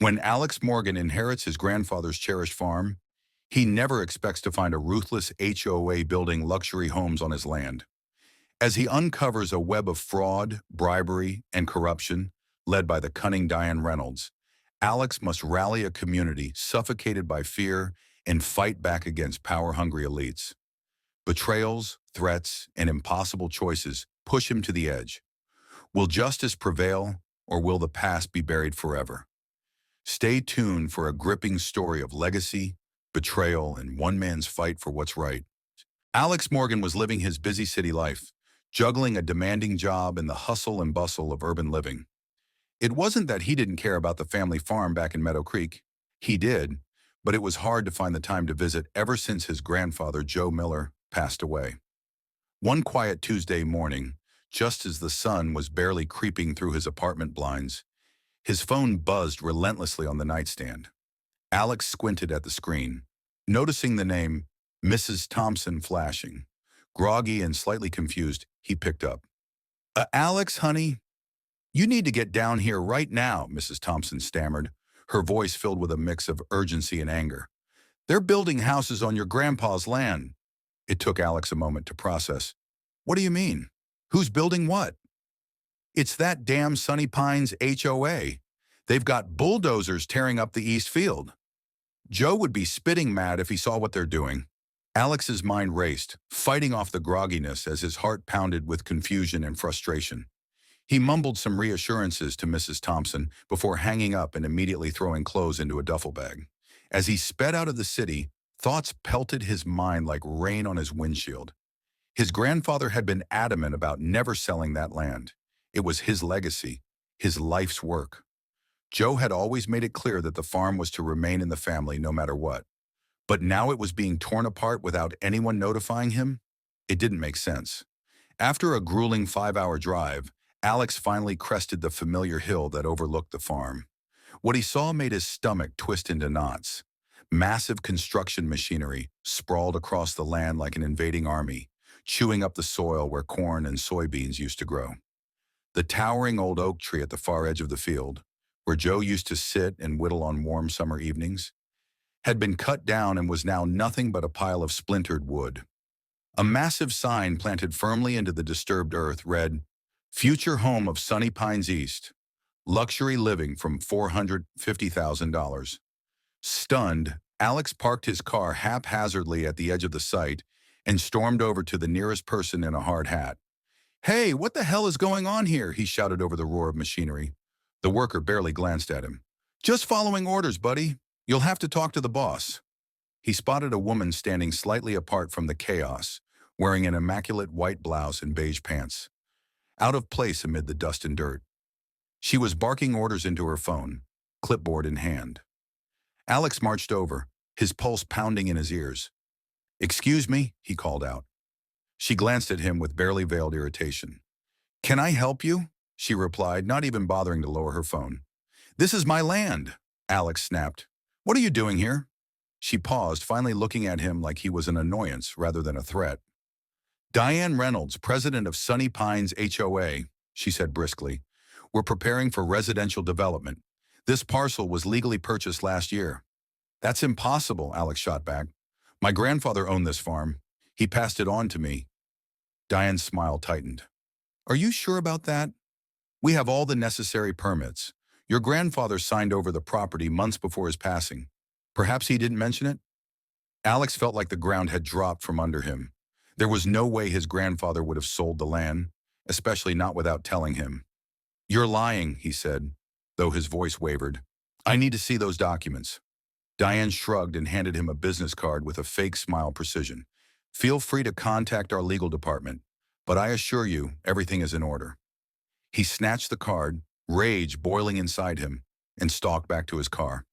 When Alex Morgan inherits his grandfather's cherished farm, he never expects to find a ruthless HOA building luxury homes on his land. As he uncovers a web of fraud, bribery, and corruption led by the cunning Diane Reynolds, Alex must rally a community suffocated by fear and fight back against power-hungry elites. Betrayals, threats, and impossible choices push him to the edge. Will justice prevail, or will the past be buried forever? Stay tuned for a gripping story of legacy, betrayal, and one man's fight for what's right. Alex Morgan was living his busy city life, juggling a demanding job in the hustle and bustle of urban living. It wasn't that he didn't care about the family farm back in Meadow Creek. He did, but it was hard to find the time to visit ever since his grandfather, Joe Miller, passed away. One quiet Tuesday morning, just as the sun was barely creeping through his apartment blinds, his phone buzzed relentlessly on the nightstand. Alex squinted at the screen, noticing the name Mrs. Thompson flashing. Groggy and slightly confused, he picked up. Alex, honey? You need to get down here right now," Mrs. Thompson stammered, her voice filled with a mix of urgency and anger. "They're building houses on your grandpa's land." It took Alex a moment to process. "What do you mean? Who's building what?" "It's that damn Sunny Pines HOA. They've got bulldozers tearing up the east field." Joe would be spitting mad if he saw what they're doing. Alex's mind raced, fighting off the grogginess as his heart pounded with confusion and frustration. He mumbled some reassurances to Mrs. Thompson before hanging up and immediately throwing clothes into a duffel bag. As he sped out of the city, thoughts pelted his mind like rain on his windshield. His grandfather had been adamant about never selling that land. It was his legacy, his life's work. Joe had always made it clear that the farm was to remain in the family no matter what. But now it was being torn apart without anyone notifying him? It didn't make sense. After a grueling 5-hour drive, Alex finally crested the familiar hill that overlooked the farm. What he saw made his stomach twist into knots. Massive construction machinery sprawled across the land like an invading army, chewing up the soil where corn and soybeans used to grow. The towering old oak tree at the far edge of the field, where Joe used to sit and whittle on warm summer evenings, had been cut down and was now nothing but a pile of splintered wood. A massive sign planted firmly into the disturbed earth read, "Future home of Sunny Pines East. Luxury living from $450,000. Stunned, Alex parked his car haphazardly at the edge of the site and stormed over to the nearest person in a hard hat. "Hey, what the hell is going on here?" he shouted over the roar of machinery. The worker barely glanced at him. "Just following orders, buddy. You'll have to talk to the boss." He spotted a woman standing slightly apart from the chaos, wearing an immaculate white blouse and beige pants, out of place amid the dust and dirt. She was barking orders into her phone, clipboard in hand. Alex marched over, his pulse pounding in his ears. "Excuse me," he called out. She glanced at him with barely veiled irritation. "Can I help you?" she replied, not even bothering to lower her phone. "This is my land," Alex snapped. "What are you doing here?" She paused, finally looking at him like he was an annoyance rather than a threat. "Diane Reynolds, president of Sunny Pines HOA," she said briskly. "We're preparing for residential development. This parcel was legally purchased last year." "That's impossible," Alex shot back. "My grandfather owned this farm. He passed it on to me." Diane's smile tightened. "Are you sure about that? We have all the necessary permits. Your grandfather signed over the property months before his passing. Perhaps he didn't mention it?" Alex felt like the ground had dropped from under him. There was no way his grandfather would have sold the land, especially not without telling him. "You're lying," he said, though his voice wavered. "I need to see those documents." Diane shrugged and handed him a business card with a fake smile precision. "Feel free to contact our legal department, but I assure you everything is in order." He snatched the card, rage boiling inside him, and stalked back to his car.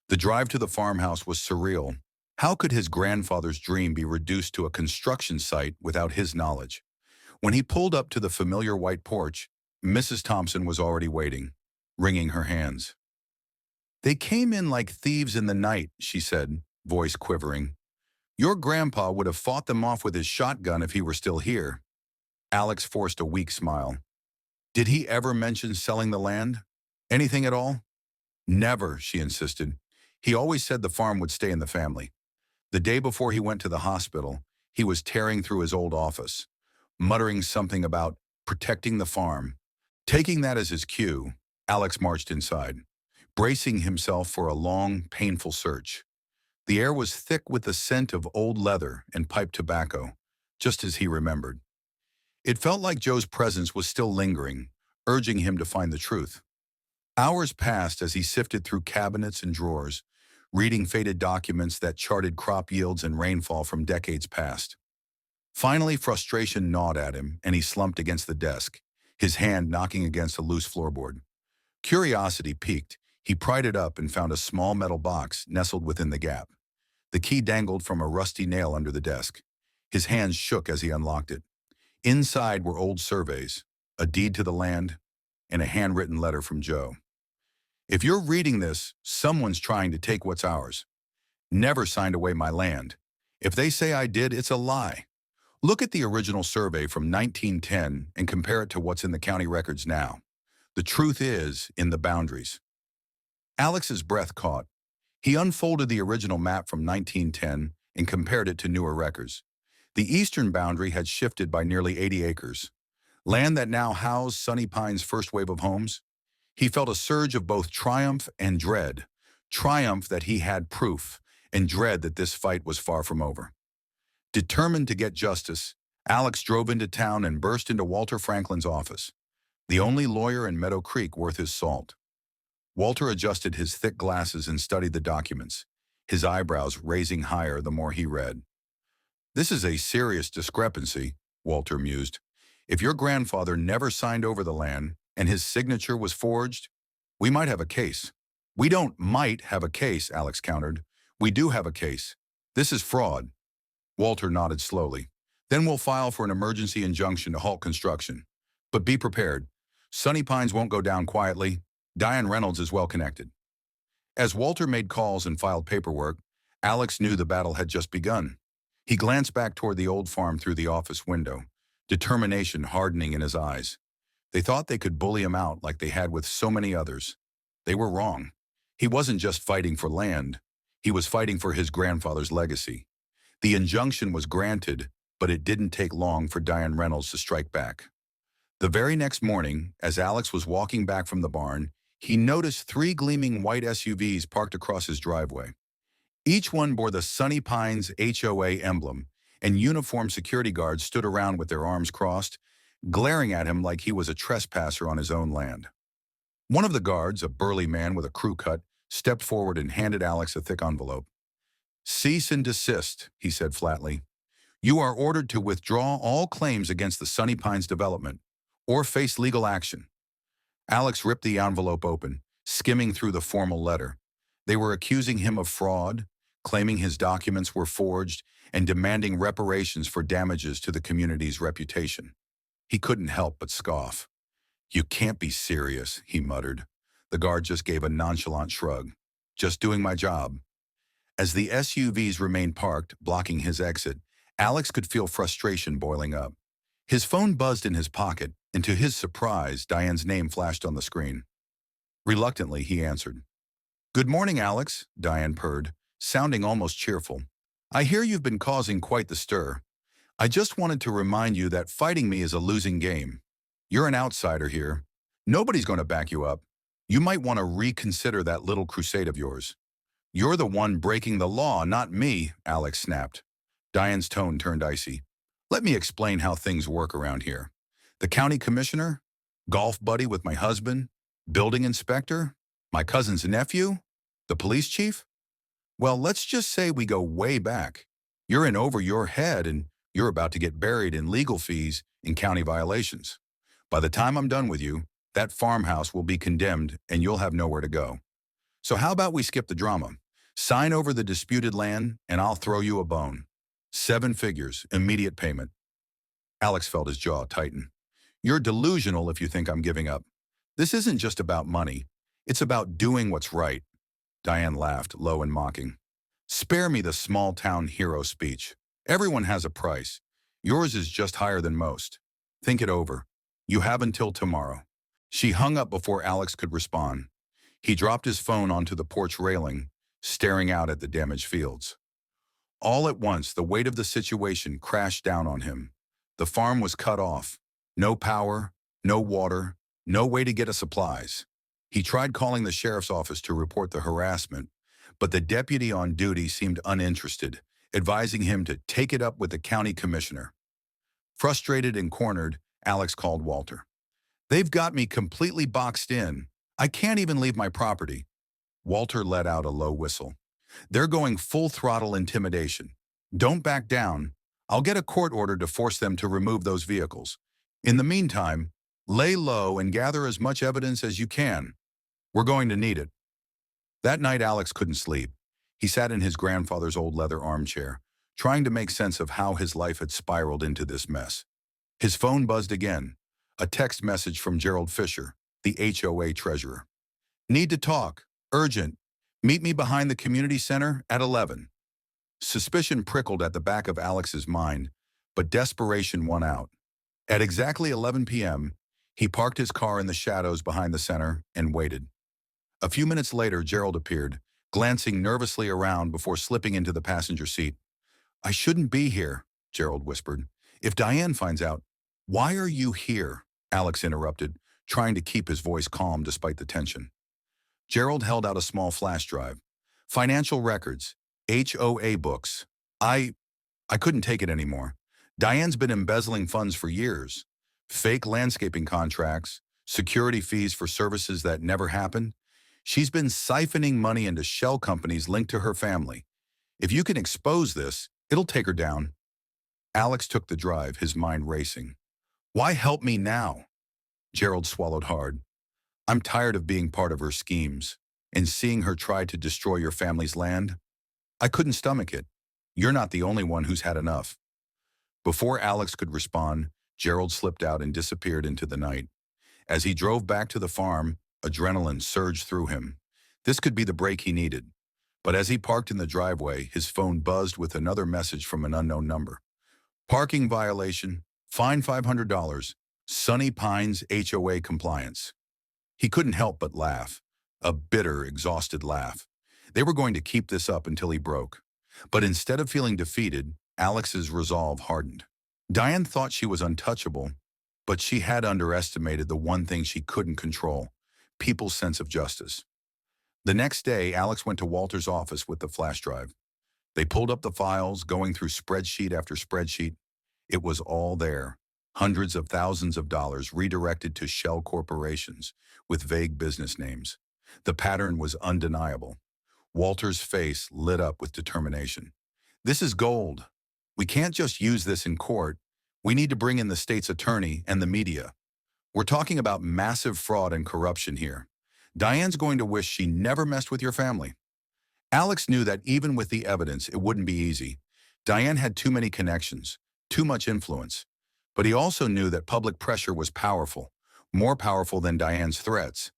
The drive to the farmhouse was surreal. How could his grandfather's dream be reduced to a construction site without his knowledge? When he pulled up to the familiar white porch, Mrs. Thompson was already waiting, wringing her hands. "They came in like thieves in the night," she said, voice quivering. "Your grandpa would have fought them off with his shotgun if he were still here." Alex forced a weak smile. "Did he ever mention selling the land? Anything at all?" Never, she insisted. He always said the farm would stay in the family. The day before he went to the hospital, he was tearing through his old office, muttering something about protecting the farm. Taking that as his cue, Alex marched inside, bracing himself for a long, painful search. The air was thick with the scent of old leather and pipe tobacco, just as he remembered. It felt like Joe's presence was still lingering, urging him to find the truth. Hours passed as he sifted through cabinets and drawers, reading faded documents that charted crop yields and rainfall from decades past. Finally, frustration gnawed at him, and he slumped against the desk, his hand knocking against a loose floorboard. Curiosity piqued. He pried it up and found a small metal box nestled within the gap. The key dangled from a rusty nail under the desk. His hands shook as he unlocked it. Inside were old surveys, a deed to the land, and a handwritten letter from Joe. If you're reading this, someone's trying to take what's ours. Never signed away my land. If they say I did, it's a lie. Look at the original survey from 1910 and compare it to what's in the county records now. The truth is in the boundaries. Alex's breath caught. He unfolded the original map from 1910 and compared it to newer records. The eastern boundary had shifted by nearly 80 acres. Land that now housed Sunny Pine's first wave of homes. He felt a surge of both triumph and dread. Triumph that he had proof, and dread that this fight was far from over. Determined to get justice, Alex drove into town and burst into Walter Franklin's office, the only lawyer in Meadow Creek worth his salt. Walter adjusted his thick glasses and studied the documents, his eyebrows raising higher the more he read. This is a serious discrepancy, Walter mused. If your grandfather never signed over the land and his signature was forged, we might have a case. We don't might have a case, Alex countered. We do have a case. This is fraud. Walter nodded slowly. Then we'll file for an emergency injunction to halt construction. But be prepared. Sunny Pines won't go down quietly. Diane Reynolds is well connected. As Walter made calls and filed paperwork, Alex knew the battle had just begun. He glanced back toward the old farm through the office window, determination hardening in his eyes. They thought they could bully him out like they had with so many others. They were wrong. He wasn't just fighting for land. He was fighting for his grandfather's legacy. The injunction was granted, but it didn't take long for Diane Reynolds to strike back. The very next morning, as Alex was walking back from the barn, he noticed 3 gleaming white SUVs parked across his driveway. Each one bore the Sunny Pines HOA emblem, and uniformed security guards stood around with their arms crossed, glaring at him like he was a trespasser on his own land. One of the guards, a burly man with a crew cut, stepped forward and handed Alex a thick envelope. "Cease and desist," he said flatly. "You are ordered to withdraw all claims against the Sunny Pines development, or face legal action." Alex ripped the envelope open, skimming through the formal letter. They were accusing him of fraud, claiming his documents were forged, and demanding reparations for damages to the community's reputation. He couldn't help but scoff. "You can't be serious," he muttered. The guard just gave a nonchalant shrug. "Just doing my job." As the SUVs remained parked, blocking his exit, Alex could feel frustration boiling up. His phone buzzed in his pocket, and to his surprise, Diane's name flashed on the screen. Reluctantly, he answered. "Good morning, Alex," Diane purred, sounding almost cheerful. "I hear you've been causing quite the stir. I just wanted to remind you that fighting me is a losing game. You're an outsider here. Nobody's going to back you up. You might want to reconsider that little crusade of yours." "You're the one breaking the law, not me," Alex snapped. Diane's tone turned icy. "Let me explain how things work around here. The county commissioner, golf buddy with my husband, building inspector, my cousin's nephew, the police chief? Well, let's just say we go way back. You're in over your head and you're about to get buried in legal fees and county violations. By the time I'm done with you, that farmhouse will be condemned and you'll have nowhere to go. So how about we skip the drama? Sign over the disputed land and I'll throw you a bone. 7 figures, immediate payment." Alex felt his jaw tighten. "You're delusional if you think I'm giving up. This isn't just about money. It's about doing what's right." Diane laughed, low and mocking. "Spare me the small-town hero speech. Everyone has a price. Yours is just higher than most. Think it over. You have until tomorrow." She hung up before Alex could respond. He dropped his phone onto the porch railing, staring out at the damaged fields. All at once, the weight of the situation crashed down on him. The farm was cut off. No power, no water, no way to get us supplies. He tried calling the sheriff's office to report the harassment, but the deputy on duty seemed uninterested, advising him to take it up with the county commissioner. Frustrated and cornered, Alex called Walter. "They've got me completely boxed in. I can't even leave my property." Walter let out a low whistle. "They're going full throttle intimidation. Don't back down. I'll get a court order to force them to remove those vehicles. In the meantime, lay low and gather as much evidence as you can. We're going to need it." That night, Alex couldn't sleep. He sat in his grandfather's old leather armchair, trying to make sense of how his life had spiraled into this mess. His phone buzzed again, a text message from Gerald Fisher, the HOA treasurer. "Need to talk. Urgent. Meet me behind the community center at 11. Suspicion prickled at the back of Alex's mind, but desperation won out. At exactly 11 p.m., he parked his car in the shadows behind the center and waited. A few minutes later, Gerald appeared, glancing nervously around before slipping into the passenger seat. "I shouldn't be here," Gerald whispered. "If Diane finds out—" "Why are you here?" Alex interrupted, trying to keep his voice calm despite the tension. Gerald held out a small flash drive. "Financial records, HOA books. I couldn't take it anymore. Diane's been embezzling funds for years. Fake landscaping contracts, security fees for services that never happened. She's been siphoning money into shell companies linked to her family. If you can expose this, it'll take her down." Alex took the drive, his mind racing. "Why help me now?" Gerald swallowed hard. "I'm tired of being part of her schemes and seeing her try to destroy your family's land. I couldn't stomach it. You're not the only one who's had enough." Before Alex could respond, Gerald slipped out and disappeared into the night. As he drove back to the farm, adrenaline surged through him. This could be the break he needed. But as he parked in the driveway, his phone buzzed with another message from an unknown number. "Parking violation, fine $500, Sunny Pines HOA compliance." He couldn't help but laugh, a bitter, exhausted laugh. They were going to keep this up until he broke. But instead of feeling defeated, Alex's resolve hardened. Diane thought she was untouchable, but she had underestimated the one thing she couldn't control: people's sense of justice. The next day, Alex went to Walter's office with the flash drive. They pulled up the files, going through spreadsheet after spreadsheet. It was all there. Hundreds of thousands of dollars redirected to shell corporations with vague business names. The pattern was undeniable. Walter's face lit up with determination. "This is gold. We can't just use this in court. We need to bring in the state's attorney and the media. We're talking about massive fraud and corruption here. Diane's going to wish she never messed with your family." Alex knew that even with the evidence, it wouldn't be easy. Diane had too many connections, too much influence. But he also knew that public pressure was powerful, more powerful than Diane's threats.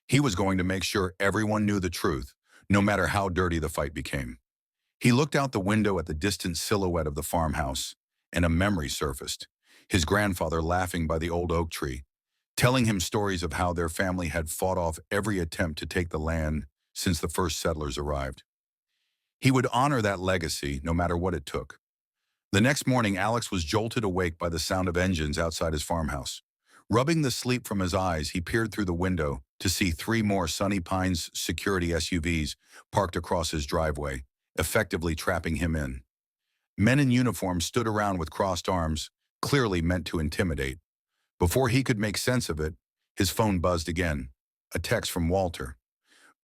He was going to make sure everyone knew the truth, no matter how dirty the fight became. He looked out the window at the distant silhouette of the farmhouse, and a memory surfaced. His grandfather laughing by the old oak tree, telling him stories of how their family had fought off every attempt to take the land since the first settlers arrived. He would honor that legacy, no matter what it took. The next morning, Alex was jolted awake by the sound of engines outside his farmhouse. Rubbing the sleep from his eyes, he peered through the window to see 3 more Sunny Pines security SUVs parked across his driveway, effectively trapping him in. Men in uniform stood around with crossed arms, clearly meant to intimidate. Before he could make sense of it, his phone buzzed again. A text from Walter.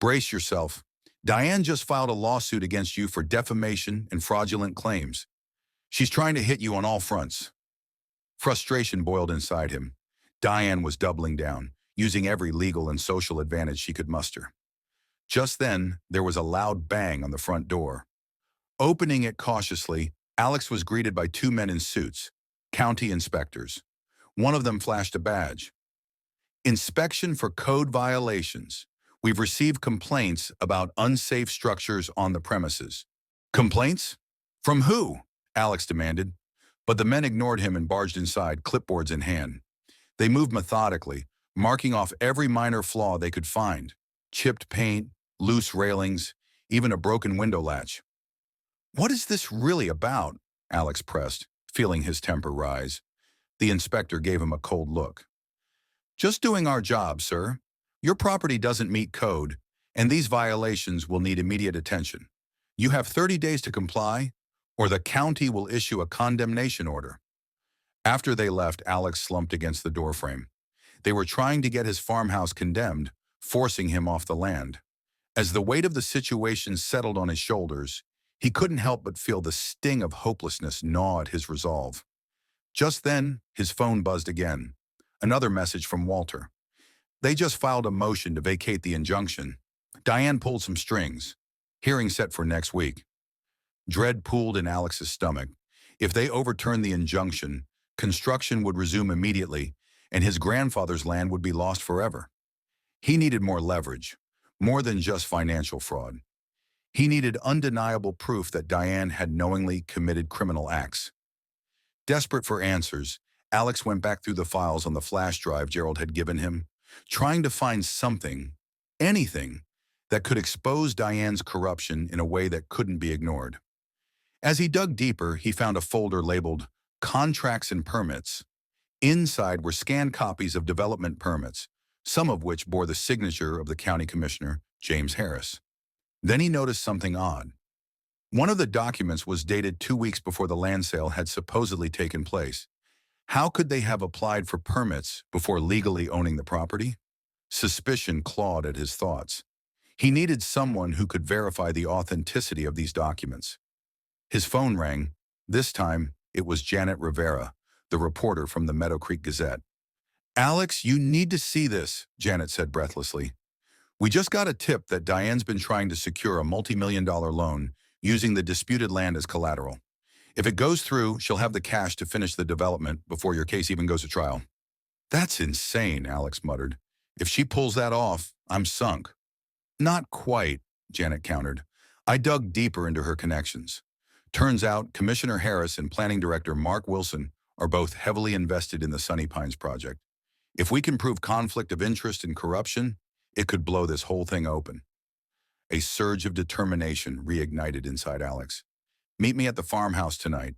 "Brace yourself. Diane just filed a lawsuit against you for defamation and fraudulent claims. She's trying to hit you on all fronts." Frustration boiled inside him. Diane was doubling down, using every legal and social advantage she could muster. Just then, there was a loud bang on the front door. Opening it cautiously, Alex was greeted by 2 men in suits, county inspectors. One of them flashed a badge. "Inspection for code violations. We've received complaints about unsafe structures on the premises." "Complaints? From who?" Alex demanded. But the men ignored him and barged inside, clipboards in hand. They moved methodically, marking off every minor flaw they could find. chipped paint, loose railings, even a broken window latch. "What is this really about?" Alex pressed, feeling his temper rise. The inspector gave him a cold look. "Just doing our job, sir. Your property doesn't meet code, and these violations will need immediate attention. You have 30 days to comply, or the county will issue a condemnation order." After they left, Alex slumped against the doorframe. They were trying to get his farmhouse condemned, forcing him off the land. As the weight of the situation settled on his shoulders, he couldn't help but feel the sting of hopelessness gnaw at his resolve. Just then, his phone buzzed again. Another message from Walter. They just filed a motion to vacate the injunction. Diane pulled some strings. Hearing set for next week. Dread pooled in Alex's stomach. If they overturned the injunction, construction would resume immediately, and his grandfather's land would be lost forever. He needed more leverage, more than just financial fraud. He needed undeniable proof that Diane had knowingly committed criminal acts. Desperate for answers, Alex went back through the files on the flash drive Gerald had given him, trying to find something, anything, that could expose Diane's corruption in a way that couldn't be ignored. As he dug deeper, he found a folder labeled Contracts and Permits. Inside were scanned copies of development permits, some of which bore the signature of the county commissioner, James Harris. Then he noticed something odd. One of the documents was dated 2 weeks before the land sale had supposedly taken place. How could they have applied for permits before legally owning the property? Suspicion clawed at his thoughts. He needed someone who could verify the authenticity of these documents. His phone rang. This time, it was Janet Rivera, the reporter from the Meadow Creek Gazette. "Alex, you need to see this," Janet said breathlessly. "We just got a tip that Diane's been trying to secure a multi-million-dollar loan using the disputed land as collateral. If it goes through, she'll have the cash to finish the development before your case even goes to trial." "That's insane," Alex muttered. "If she pulls that off, I'm sunk." "Not quite," Janet countered. "I dug deeper into her connections. Turns out Commissioner Harris and Planning Director Mark Wilson are both heavily invested in the Sunny Pines project. If we can prove conflict of interest and corruption, it could blow this whole thing open." A surge of determination reignited inside Alex. "Meet me at the farmhouse tonight.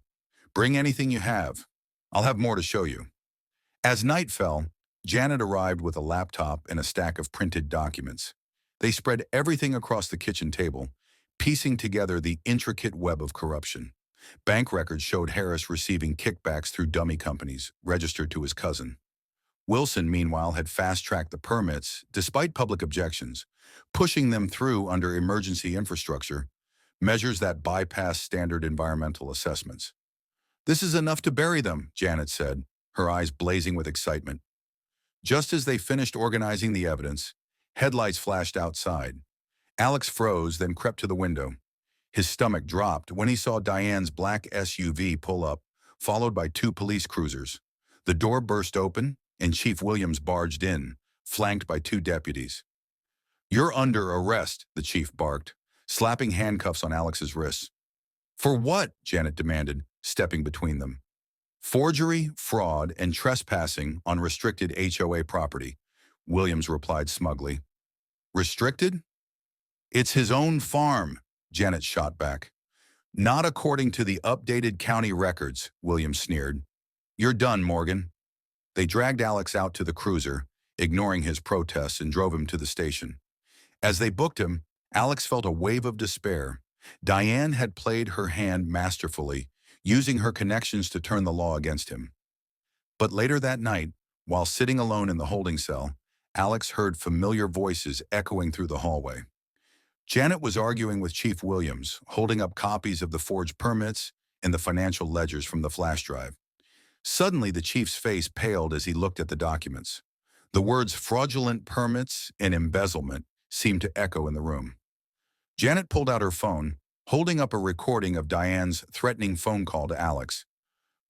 Bring anything you have. I'll have more to show you." As night fell, Janet arrived with a laptop and a stack of printed documents. They spread everything across the kitchen table, piecing together the intricate web of corruption. Bank records showed Harris receiving kickbacks through dummy companies registered to his cousin. Wilson, meanwhile, had fast-tracked the permits, despite public objections, pushing them through under emergency infrastructure, measures that bypass standard environmental assessments. "This is enough to bury them," Janet said, her eyes blazing with excitement. Just as they finished organizing the evidence, headlights flashed outside. Alex froze, then crept to the window. His stomach dropped when he saw Diane's black SUV pull up, followed by 2 police cruisers. The door burst open, and Chief Williams barged in, flanked by 2 deputies. "You're under arrest," the chief barked, slapping handcuffs on Alex's wrists. "For what?" Janet demanded, stepping between them. "Forgery, fraud, and trespassing on restricted HOA property," Williams replied smugly. "Restricted? It's his own farm," Janet shot back. "Not according to the updated county records," Williams sneered. "You're done, Morgan." They dragged Alex out to the cruiser, ignoring his protests, and drove him to the station. As they booked him, Alex felt a wave of despair. Diane had played her hand masterfully, using her connections to turn the law against him. But later that night, while sitting alone in the holding cell, Alex heard familiar voices echoing through the hallway. Janet was arguing with Chief Williams, holding up copies of the forged permits and the financial ledgers from the flash drive. Suddenly, the chief's face paled as he looked at the documents. The words fraudulent permits and embezzlement seemed to echo in the room. Janet pulled out her phone, holding up a recording of Diane's threatening phone call to Alex,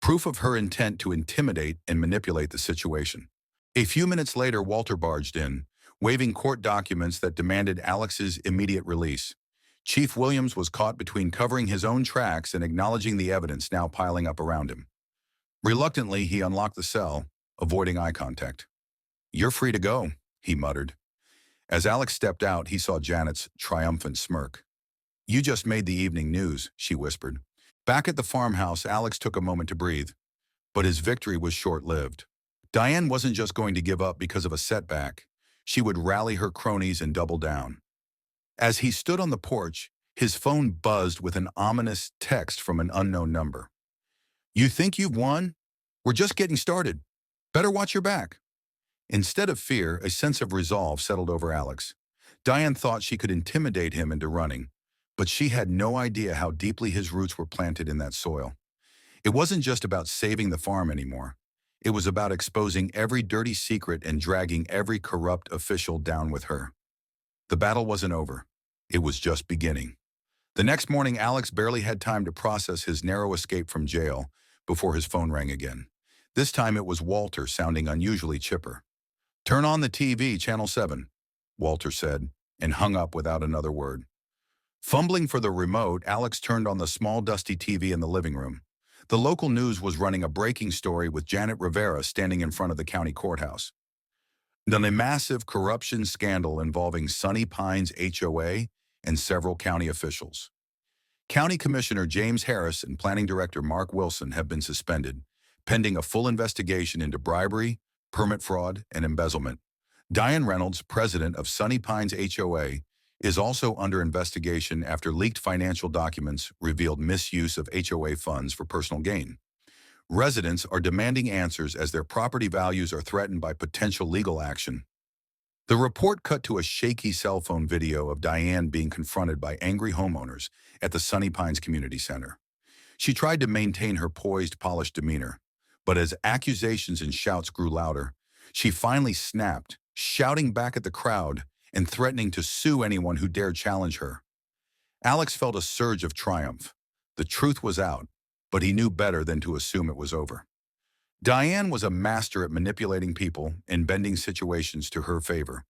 proof of her intent to intimidate and manipulate the situation. A few minutes later, Walter barged in, waving court documents that demanded Alex's immediate release. Chief Williams was caught between covering his own tracks and acknowledging the evidence now piling up around him. Reluctantly, he unlocked the cell, avoiding eye contact. "You're free to go," he muttered. As Alex stepped out, he saw Janet's triumphant smirk. "You just made the evening news," she whispered. Back at the farmhouse, Alex took a moment to breathe, but his victory was short-lived. Diane wasn't just going to give up because of a setback. She would rally her cronies and double down. As he stood on the porch, his phone buzzed with an ominous text from an unknown number. "You think you've won? We're just getting started. Better watch your back." Instead of fear, a sense of resolve settled over Alex. Diane thought she could intimidate him into running, but she had no idea how deeply his roots were planted in that soil. It wasn't just about saving the farm anymore. It was about exposing every dirty secret and dragging every corrupt official down with her. The battle wasn't over. It was just beginning. The next morning, Alex barely had time to process his narrow escape from jail before his phone rang again. This time it was Walter, sounding unusually chipper. "Turn on the TV, Channel 7, Walter said, and hung up without another word. Fumbling for the remote, Alex turned on the small dusty TV in the living room. The local news was running a breaking story with Janet Rivera standing in front of the county courthouse. Then a massive corruption scandal involving Sunny Pines HOA and several county officials. County Commissioner James Harris and Planning Director Mark Wilson have been suspended, pending a full investigation into bribery, permit fraud, and embezzlement. Diane Reynolds, president of Sunny Pines HOA, is also under investigation after leaked financial documents revealed misuse of HOA funds for personal gain. Residents are demanding answers as their property values are threatened by potential legal action. The report cut to a shaky cell phone video of Diane being confronted by angry homeowners at the Sunny Pines Community Center. She tried to maintain her poised, polished demeanor, but as accusations and shouts grew louder, she finally snapped, shouting back at the crowd and threatening to sue anyone who dared challenge her. Alex felt a surge of triumph. The truth was out, but he knew better than to assume it was over. Diane was a master at manipulating people and bending situations to her favor.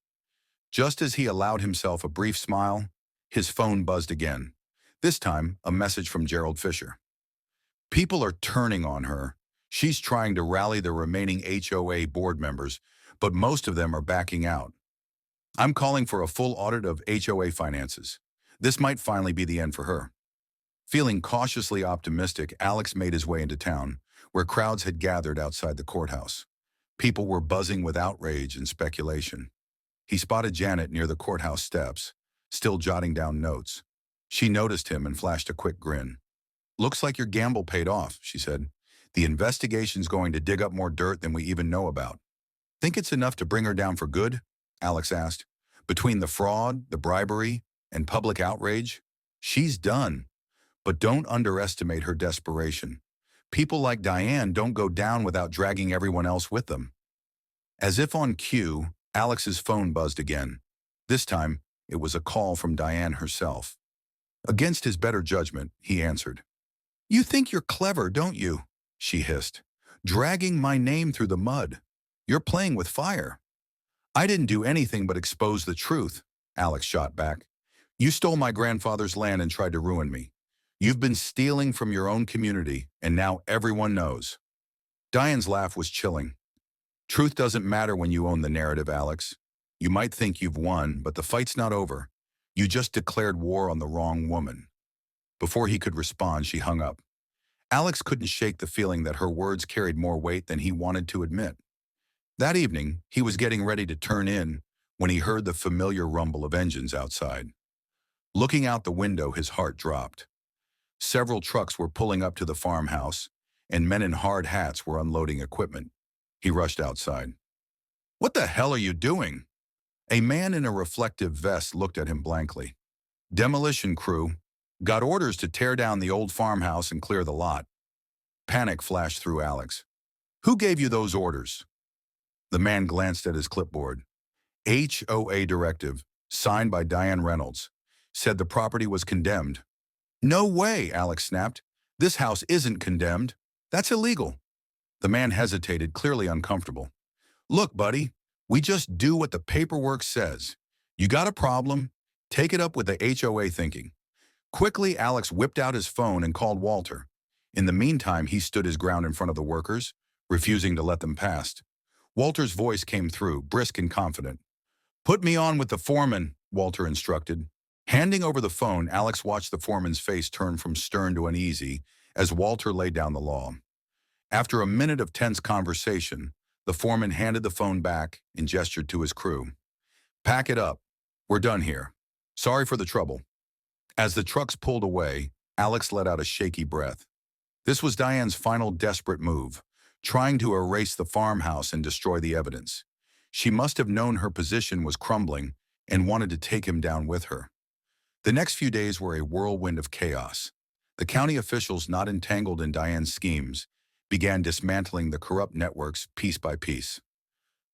Just as he allowed himself a brief smile, his phone buzzed again. This time, a message from Gerald Fisher. "People are turning on her. She's trying to rally the remaining HOA board members, but most of them are backing out. I'm calling for a full audit of HOA finances. This might finally be the end for her." Feeling cautiously optimistic, Alex made his way into town, where crowds had gathered outside the courthouse. People were buzzing with outrage and speculation. He spotted Janet near the courthouse steps, still jotting down notes. She noticed him and flashed a quick grin. "Looks like your gamble paid off," she said. "The investigation's going to dig up more dirt than we even know about." "Think it's enough to bring her down for good?" Alex asked. "Between the fraud, the bribery, and public outrage, she's done. But don't underestimate her desperation. People like Diane don't go down without dragging everyone else with them." As if on cue, Alex's phone buzzed again. This time, it was a call from Diane herself. Against his better judgment, he answered. "You think you're clever, don't you?" she hissed. "Dragging my name through the mud. You're playing with fire." "I didn't do anything but expose the truth," Alex shot back. "You stole my grandfather's land and tried to ruin me. You've been stealing from your own community, and now everyone knows." Diane's laugh was chilling. "Truth doesn't matter when you own the narrative, Alex. You might think you've won, but the fight's not over. You just declared war on the wrong woman." Before he could respond, she hung up. Alex couldn't shake the feeling that her words carried more weight than he wanted to admit. That evening, he was getting ready to turn in when he heard the familiar rumble of engines outside. Looking out the window, his heart dropped. Several trucks were pulling up to the farmhouse, and men in hard hats were unloading equipment. He rushed outside. "What the hell are you doing?" A man in a reflective vest looked at him blankly. "Demolition crew. Got orders to tear down the old farmhouse and clear the lot." Panic flashed through Alex. "Who gave you those orders?" The man glanced at his clipboard. "HOA directive, signed by Diane Reynolds. Said the property was condemned." "No way," Alex snapped. "This house isn't condemned. That's illegal." The man hesitated, clearly uncomfortable. "Look, buddy, we just do what the paperwork says. You got a problem? Take it up with the HOA thinking." Quickly, Alex whipped out his phone and called Walter. In the meantime, he stood his ground in front of the workers, refusing to let them past. Walter's voice came through, brisk and confident. Put me on with the foreman, Walter instructed. Handing over the phone, Alex watched the foreman's face turn from stern to uneasy as Walter laid down the law. After a minute of tense conversation, the foreman handed the phone back and gestured to his crew. Pack it up. We're done here. Sorry for the trouble. As the trucks pulled away, Alex let out a shaky breath. This was Diane's final desperate move, trying to erase the farmhouse and destroy the evidence. She must have known her position was crumbling and wanted to take him down with her. The next few days were a whirlwind of chaos. The county officials, not entangled in Diane's schemes, began dismantling the corrupt networks piece by piece.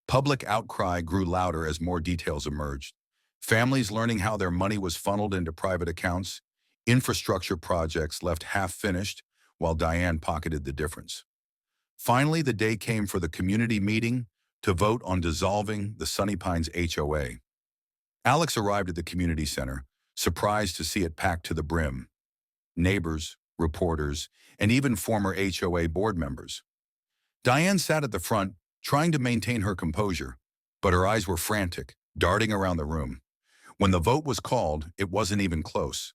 Public outcry grew louder as more details emerged. Families learning how their money was funneled into private accounts, infrastructure projects left half-finished, while Diane pocketed the difference. Finally, the day came for the community meeting to vote on dissolving the Sunny Pines HOA. Alex arrived at the community center, surprised to see it packed to the brim. Neighbors, reporters, and even former HOA board members. Diane sat at the front, trying to maintain her composure, but her eyes were frantic, darting around the room. When the vote was called, it wasn't even close.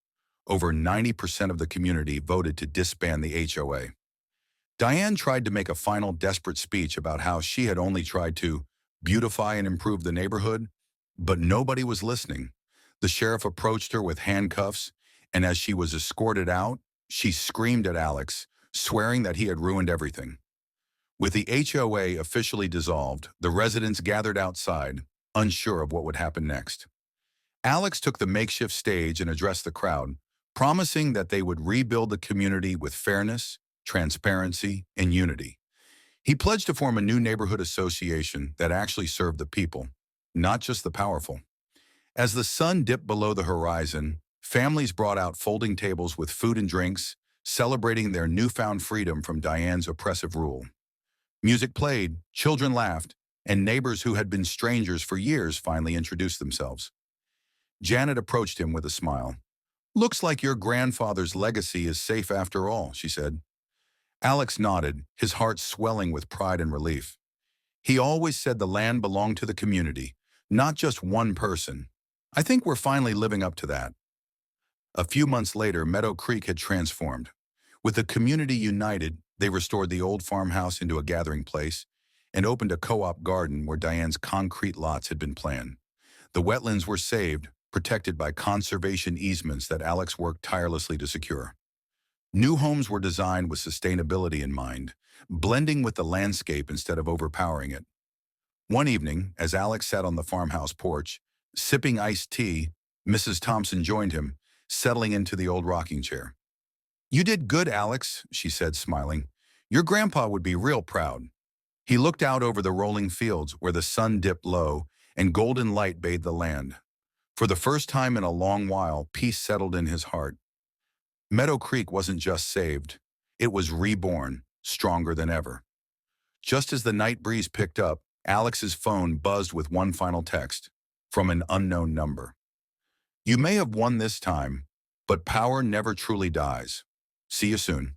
Over 90% of the community voted to disband the HOA. Diane tried to make a final desperate speech about how she had only tried to beautify and improve the neighborhood, but nobody was listening. The sheriff approached her with handcuffs, and as she was escorted out, she screamed at Alex, swearing that he had ruined everything. With the HOA officially dissolved, the residents gathered outside, unsure of what would happen next. Alex took the makeshift stage and addressed the crowd, promising that they would rebuild the community with fairness, transparency, and unity. He pledged to form a new neighborhood association that actually served the people, not just the powerful. As the sun dipped below the horizon, families brought out folding tables with food and drinks, celebrating their newfound freedom from Diane's oppressive rule. Music played, children laughed, and neighbors who had been strangers for years finally introduced themselves. Janet approached him with a smile. "Looks like your grandfather's legacy is safe after all," she said. Alex nodded, his heart swelling with pride and relief. He always said the land belonged to the community, not just one person. I think we're finally living up to that. A few months later, Meadow Creek had transformed. With the community united, they restored the old farmhouse into a gathering place and opened a co-op garden where Diane's concrete lots had been planned. The wetlands were saved, protected by conservation easements that Alex worked tirelessly to secure. New homes were designed with sustainability in mind, blending with the landscape instead of overpowering it. One evening, as Alex sat on the farmhouse porch, sipping iced tea, Mrs. Thompson joined him, settling into the old rocking chair. "You did good, Alex," she said, smiling. "Your grandpa would be real proud." He looked out over the rolling fields where the sun dipped low and golden light bathed the land. For the first time in a long while, peace settled in his heart. Meadow Creek wasn't just saved. It was reborn, stronger than ever. Just as the night breeze picked up, Alex's phone buzzed with one final text from an unknown number. "You may have won this time, but power never truly dies. See you soon."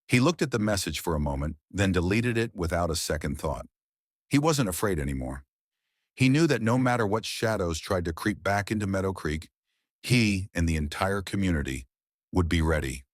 He looked at the message for a moment, then deleted it without a second thought. He wasn't afraid anymore. He knew that no matter what shadows tried to creep back into Meadow Creek, he and the entire community would be ready.